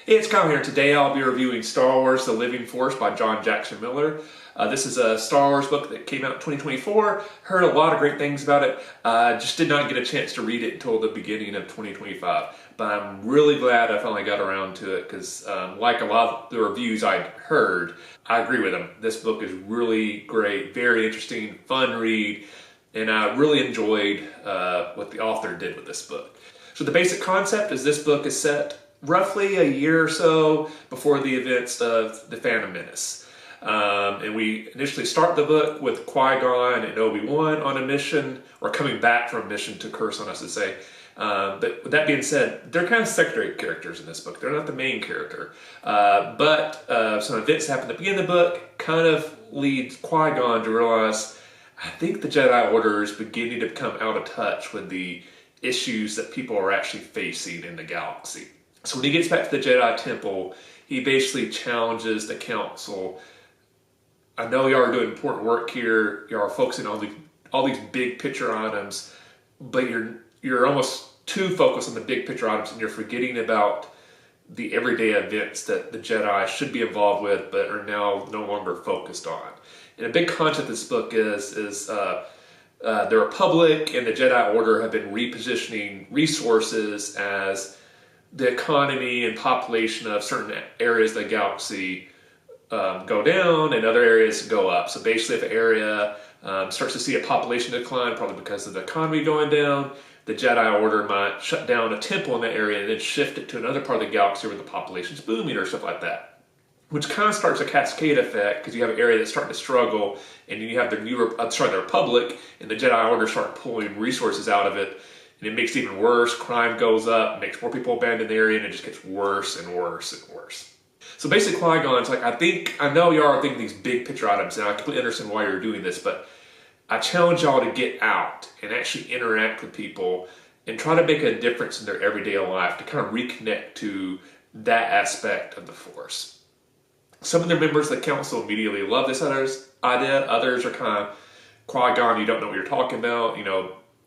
Hey, it's Kyle here. Today I'll be reviewing Star Wars The Living Force by John Jackson Miller. This is a Star Wars book that came out in 2024. Heard a lot of great things about it. Just did not get a chance to read it until the beginning of 2025. But I'm really glad I finally got around to it because like a lot of the reviews I'd heard, I agree with them. This book is really great, very interesting, fun read, and I really enjoyed what the author did with this book. So the basic concept is this book is set roughly a year or so before the events of The Phantom Menace. And we initially start the book with Qui-Gon and Obi-Wan on a mission, or coming back from a mission to Coruscant, I should say. But with that being said, they're kind of secondary characters in this book. They're not the main character. But some events happen at the beginning of the book, kind of leads Qui-Gon to realize, I think the Jedi Order is beginning to become out of touch with the issues that people are actually facing in the galaxy. So when he gets back to the Jedi Temple, he basically challenges the Council. I know y'all are doing important work here. Y'all are focusing on all these big picture items, but you're almost too focused on the big picture items, and you're forgetting about the everyday events that the Jedi should be involved with, but are now no longer focused on. And a big concept of this book is the Republic and the Jedi Order have been repositioning resources as the economy and population of certain areas of the galaxy go down and other areas go up. So basically if an area starts to see a population decline, probably because of the economy going down, the Jedi Order might shut down a temple in that area and then shift it to another part of the galaxy where the population's booming or stuff like that. Which kind of starts a cascade effect because you have an area that's starting to struggle, and then you have the Republic and the Jedi Order start pulling resources out of it. And it makes it even worse. Crime goes up, makes more people abandon the area, and it just gets worse and worse and worse. So basically Qui-Gon's like, I know y'all are thinking these big picture items, and I completely understand why you're doing this, but I challenge y'all to get out and actually interact with people and try to make a difference in their everyday life to kind of reconnect to that aspect of the Force. Some of the members of the Council immediately love this idea. Others are kind of, Qui-Gon, you don't know what you're talking about,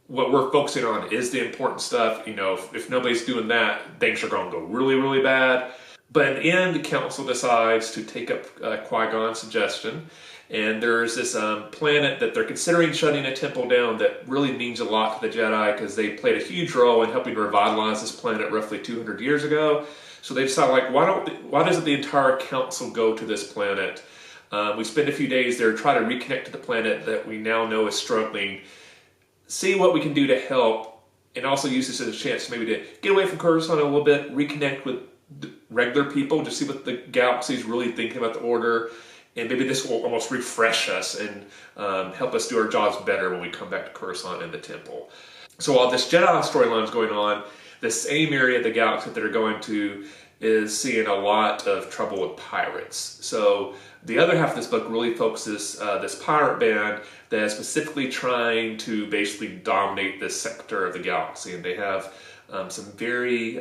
what we're focusing on is the important stuff. If nobody's doing that, things are going to go really, really bad. But in the end, the Council decides to take up Qui-Gon's suggestion. And there's this planet that they're considering shutting a temple down that really means a lot to the Jedi because they played a huge role in helping revitalize this planet roughly 200 years ago. So they decide, like, why doesn't the entire Council go to this planet? We spend a few days there, try to reconnect to the planet that we now know is struggling, see what we can do to help, and also use this as a chance maybe to get away from Coruscant a little bit, reconnect with regular people, just see what the galaxy is really thinking about the Order, and maybe this will almost refresh us and help us do our jobs better when we come back to Coruscant and the Temple. So while this Jedi storyline is going on, the same area of the galaxy that they're going to is seeing a lot of trouble with pirates. So the other half of this book really focuses this pirate band that is specifically trying to basically dominate this sector of the galaxy, and they have some very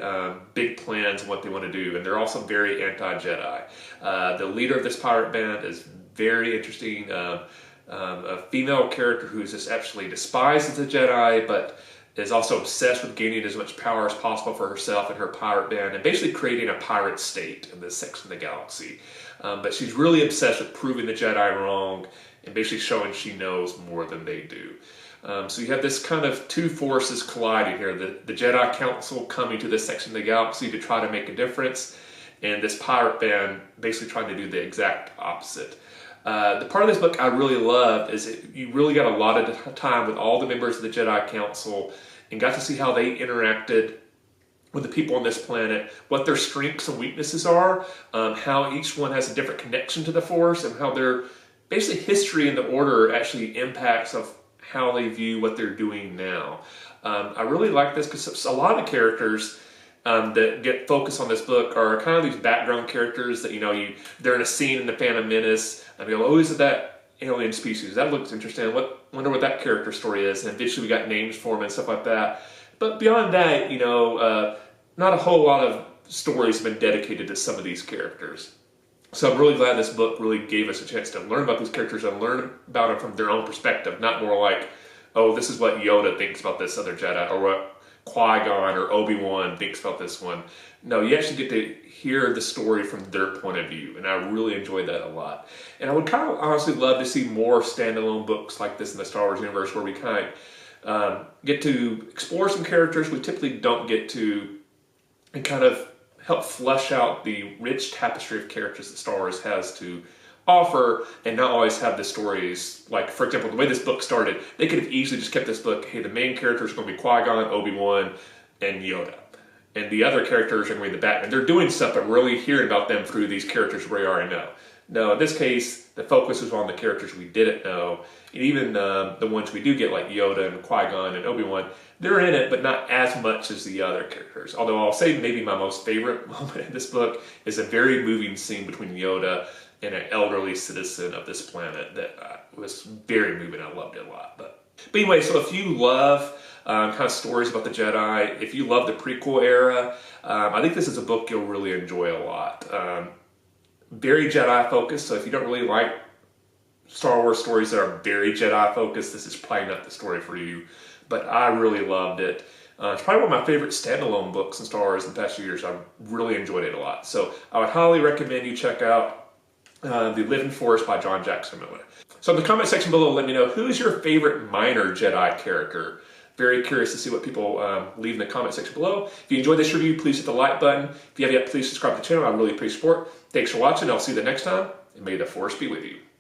big plans on what they want to do, and they're also very anti-Jedi. The leader of this pirate band is very interesting, a female character who is just absolutely despised as a Jedi, but is also obsessed with gaining as much power as possible for herself and her pirate band, and basically creating a pirate state in this section of the galaxy. But she's really obsessed with proving the Jedi wrong and basically showing she knows more than they do. So you have this kind of two forces colliding here, the Jedi Council coming to this section of the galaxy to try to make a difference, and this pirate band basically trying to do the exact opposite. The part of this book I really loved is you really got a lot of time with all the members of the Jedi Council and got to see how they interacted with the people on this planet, what their strengths and weaknesses are, how each one has a different connection to the Force, and how their basically history in the Order actually impacts of how they view what they're doing now. I really like this because a lot of characters that get focused on this book are kind of these background characters that, they're in a scene in The Phantom Menace, and you go, oh, is it that alien species? That looks interesting. Wonder what that character story is. And eventually we got names for them and stuff like that. But beyond that, not a whole lot of stories have been dedicated to some of these characters. So I'm really glad this book really gave us a chance to learn about these characters and learn about them from their own perspective, not more like, oh, this is what Yoda thinks about this other Jedi, or what Qui-Gon or Obi-Wan thinks about this one. No, you actually get to hear the story from their point of view, and I really enjoyed that a lot. And I would kind of honestly love to see more standalone books like this in the Star Wars universe, where we kind of get to explore some characters we typically don't get to, and kind of help flesh out the rich tapestry of characters that Star Wars has to offer, and not always have the stories. Like, for example, the way this book started, they could have easily just kept this book, hey, the main character is going to be Qui-Gon, Obi-Wan, and Yoda. And the other characters are going to be the back. And they're doing stuff, but really hearing about them through these characters we already know. No, in this case, the focus is on the characters we didn't know. And even the ones we do get, like Yoda and Qui-Gon and Obi-Wan, they're in it, but not as much as the other characters. Although I'll say maybe my most favorite moment in this book is a very moving scene between Yoda and an elderly citizen of this planet that was very moving. I loved it a lot. But anyway, so if you love kind of stories about the Jedi, if you love the prequel era, I think this is a book you'll really enjoy a lot. Very Jedi focused, so if you don't really like Star Wars stories that are very Jedi focused, this is probably not the story for you. But I really loved it. It's probably one of my favorite standalone books in Star Wars in the past few years. I really enjoyed it a lot. So I would highly recommend you check out The Living Forest by John Jackson Miller. So in the comment section below, let me know, who's your favorite minor Jedi character? Very curious to see what people leave in the comment section below. If you enjoyed this review, please hit the like button. If you haven't yet, please subscribe to the channel. I really appreciate support. Thanks for watching. I'll see you the next time, and may the Force be with you.